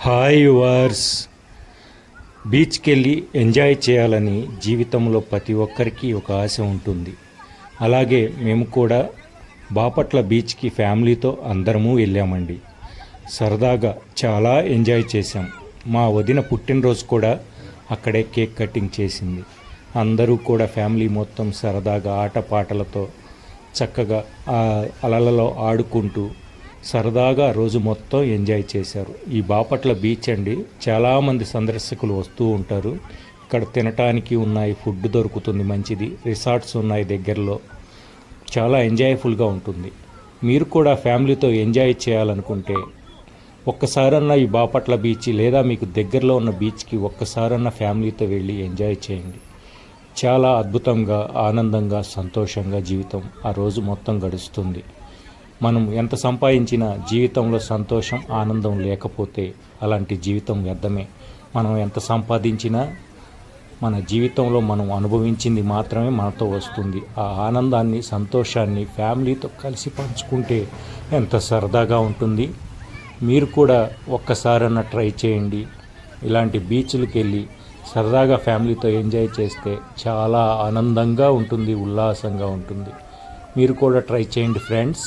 Hi yours. బీచ్కి వెళ్ళి enjoy చేయాలని జీవితంలో ప్రతి ఒక్కరికి ఒక ఆశ ఉంటుంది. అలాగే మేము కూడా బాపట్ల బీచ్కి ఫ్యామిలీతో అందరము వెళ్ళామండి. సరదాగా చాలా ఎంజాయ్ చేశాం. మా వదిన పుట్టినరోజు కూడా అక్కడే కేక్ కటింగ్ చేసింది. అందరూ కూడా ఫ్యామిలీ మొత్తం సరదాగా ఆటపాటలతో చక్కగా అలలలో ఆడుకుంటూ సరదాగా రోజు మొత్తం ఎంజాయ్ చేశారు. ఈ బాపట్ల బీచ్ అండి, చాలామంది సందర్శకులు వస్తూ ఉంటారు. ఇక్కడ తినటానికి ఉన్నాయి, ఫుడ్ దొరుకుతుంది, మంచిది, రిసార్ట్స్ ఉన్నాయి దగ్గరలో. చాలా ఎంజాయ్ఫుల్గా ఉంటుంది. మీరు కూడా ఫ్యామిలీతో ఎంజాయ్ చేయాలనుకుంటే ఒక్కసారన్నా ఈ బాపట్ల బీచ్ లేదా మీకు దగ్గరలో ఉన్న బీచ్కి ఒక్కసారన్నా ఫ్యామిలీతో వెళ్ళి ఎంజాయ్ చేయండి. చాలా అద్భుతంగా, ఆనందంగా, సంతోషంగా జీవితం ఆ రోజు మొత్తం గడుస్తుంది. మనం ఎంత సంపాదించినా జీవితంలో సంతోషం, ఆనందం లేకపోతే అలాంటి జీవితం వ్యర్థమే. మనం ఎంత సంపాదించినా మన జీవితంలో మనం అనుభవించింది మాత్రమే మనతో వస్తుంది. ఆ ఆనందాన్ని, సంతోషాన్ని ఫ్యామిలీతో కలిసి పంచుకుంటే ఎంత సరదాగా ఉంటుంది. మీరు కూడా ఒక్కసారన్నా ట్రై చేయండి. ఇలాంటి బీచ్లకు వెళ్ళి సరదాగా ఫ్యామిలీతో ఎంజాయ్ చేస్తే చాలా ఆనందంగా ఉంటుంది, ఉల్లాసంగా ఉంటుంది. మీరు కూడా ట్రై చేయండి ఫ్రెండ్స్.